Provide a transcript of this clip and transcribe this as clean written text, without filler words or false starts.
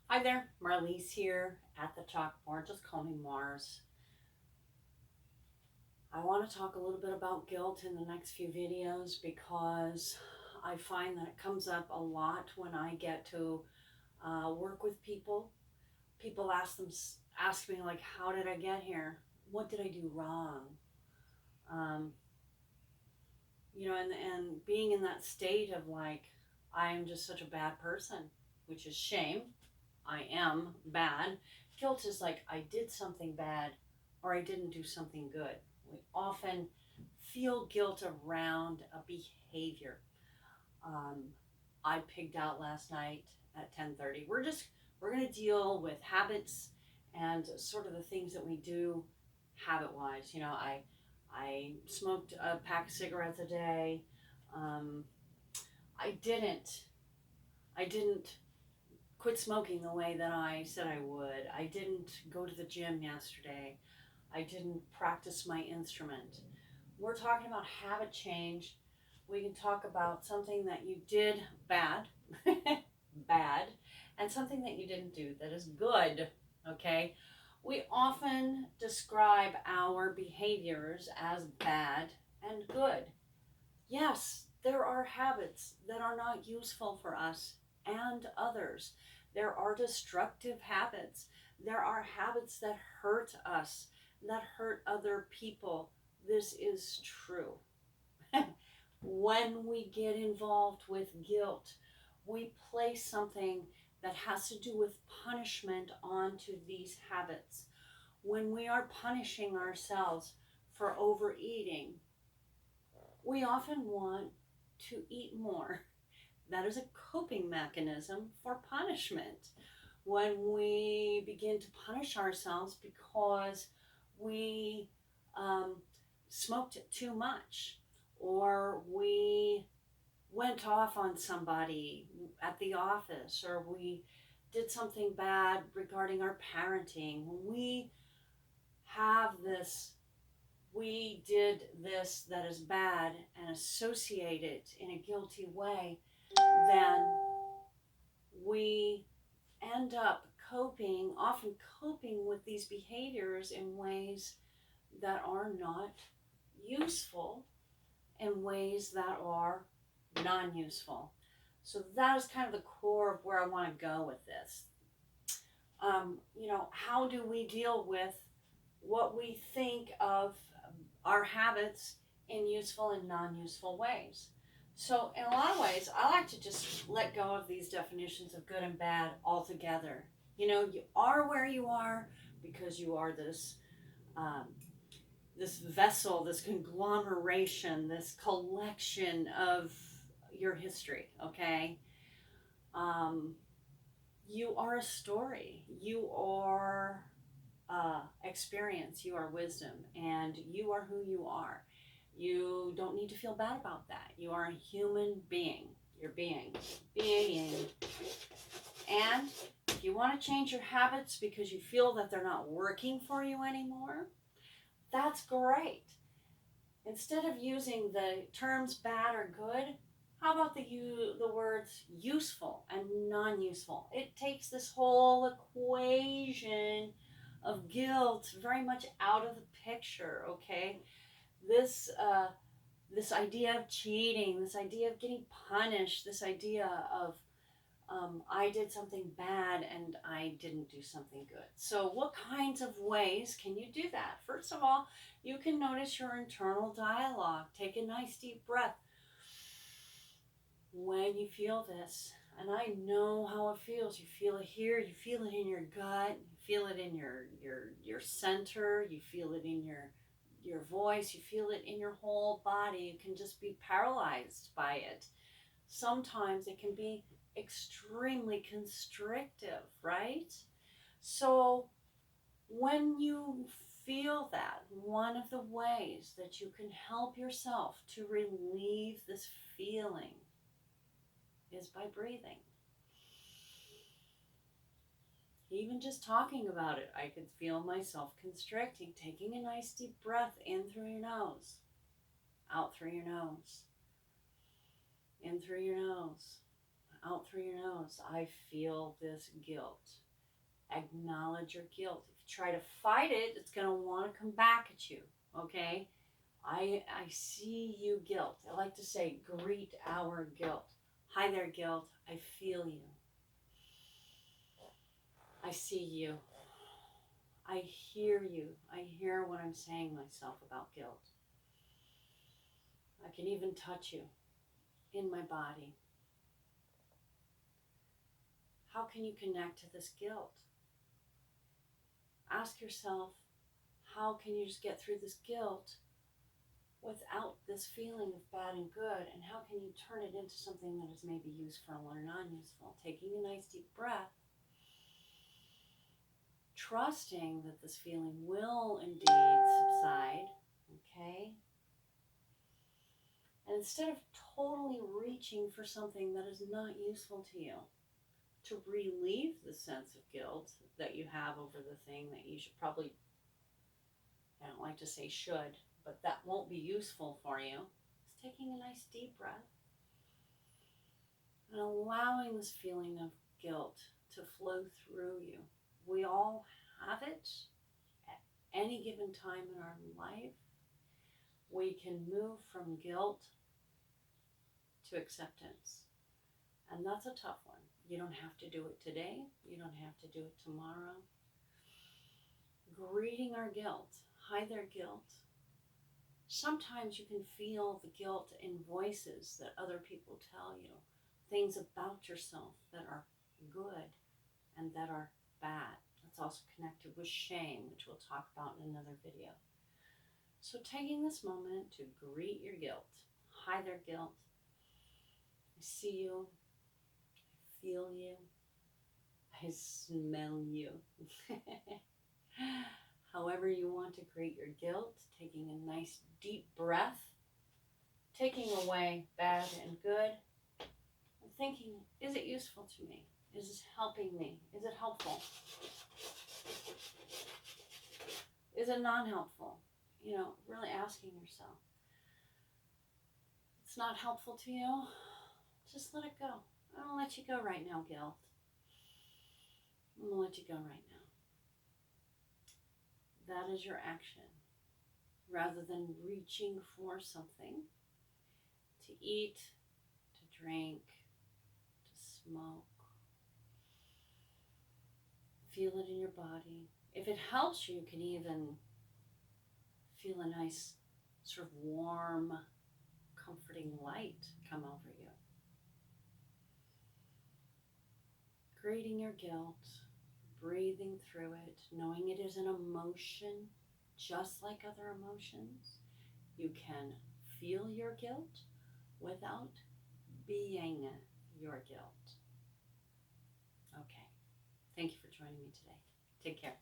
Hi there, Marlies here at the chalkboard. Just call me Mars. I want to talk a little bit about guilt in the next few videos because I find that it comes up a lot when I get to work with people. People ask me like, "How did I get here? What did I do wrong?" Um, and being in that state of like, I am just such a bad person, which is shame. I am bad. Guilt is like I did something bad or I didn't do something good. We often feel guilt around a behavior. Um, I pigged out last night at 10:30. We're gonna deal with habits and sort of the things that we do habit wise. I smoked a pack of cigarettes a day. Um, I didn't I didn't quit smoking the way that I said I would. I didn't go to the gym yesterday. I didn't practice my instrument. We're talking about habit change. We can talk about something that you did bad, bad, and something that you didn't do that is good, okay? We often describe our behaviors as bad and good. Yes, there are habits that are not useful for us and others. There are destructive habits. There are habits that hurt us, that hurt other people. This is true. When we get involved with guilt, we place something that has to do with punishment onto these habits. When we are punishing ourselves for overeating, we often want to eat more. That is a coping mechanism for punishment. When we begin to punish ourselves because we um, smoked too much, or we went off on somebody at the office, or we did something bad regarding our parenting, when we have this we did this that is bad and associate it in a guilty way, then we end up often coping with these behaviors in ways that are not useful, in ways that are non useful. So that is kind of the core of where I want to go with this. How do we deal with what we think of our habits in useful and non-useful ways? So in a lot of ways, I like to just let go of these definitions of good and bad altogether. You are where you are because you are um, this vessel, this conglomeration, this collection of your history. Okay, um, you are a story. You are experience, you are wisdom, and you are who you are. You don't need to feel bad about that. You are a human being. You're being. And if you want to change your habits because you feel that they're not working for you anymore, that's great. Instead of using the terms bad or good, how about the words useful and non-useful? It takes this whole equation of guilt very much out of the picture. Okay, this this idea of cheating, this idea of getting punished, this idea of I did something bad and I didn't do something good. So, what kinds of ways can you do that? First of all, you can notice your internal dialogue. Take a nice deep breath when you feel this. And I know how it feels. You feel it here, you feel it in your gut, you feel it in your center, you feel it in your voice, you feel it in your whole body. You can just be paralyzed by it. Sometimes it can be extremely constrictive, right? So when you feel that, one of the ways that you can help yourself to relieve this feeling is by breathing. Even just talking about it, I could feel myself constricting. Taking a nice deep breath in through your nose, out through your nose, in through your nose, out through your nose. I feel this guilt. Acknowledge your guilt. If you try to fight it, it's going to want to come back at you. Okay? I see you, guilt. I like to say, greet our guilt. Hi there, guilt. I feel you. I see you. I hear you. I hear what I'm saying myself about guilt. I can even touch you in my body. How can you connect to this guilt? Ask yourself, how can you just get through this guilt without this feeling of bad and good? And how can you turn it into something that is maybe useful or non-useful? Taking a nice deep breath, trusting that this feeling will indeed subside, okay? And instead of totally reaching for something that is not useful to you, to relieve the sense of guilt that you have over the thing that you should probably, I don't like to say should, but that won't be useful for you, is taking a nice deep breath and allowing this feeling of guilt to flow through you. We all have it at any given time in our life. We can move from guilt to acceptance. And that's a tough one. You don't have to do it today. You don't have to do it tomorrow. Greeting our guilt. Hi there, guilt. Sometimes you can feel the guilt in voices that other people tell you. Things about yourself that are good and that are bad. That's also connected with shame, which we'll talk about in another video. So taking this moment to greet your guilt. Hi there, guilt. I see you. I feel you. I smell you. However you want to greet your guilt, taking a nice deep breath, taking away bad and good, and thinking, is it useful to me? Is this helping me? Is it helpful? Is it non-helpful? You know, really asking yourself. It's not helpful to you, just let it go. I'm going to let you go right now, guilt. I'm going to let you go right now. That is your action. Rather than reaching for something to eat, to drink, to smoke, feel it in your body. If it helps you, you can even feel a nice sort of warm, comforting light come over you. Greeting your guilt, breathing through it, knowing it is an emotion just like other emotions. You can feel your guilt without being your guilt. Okay. Thank you for joining me today. Take care.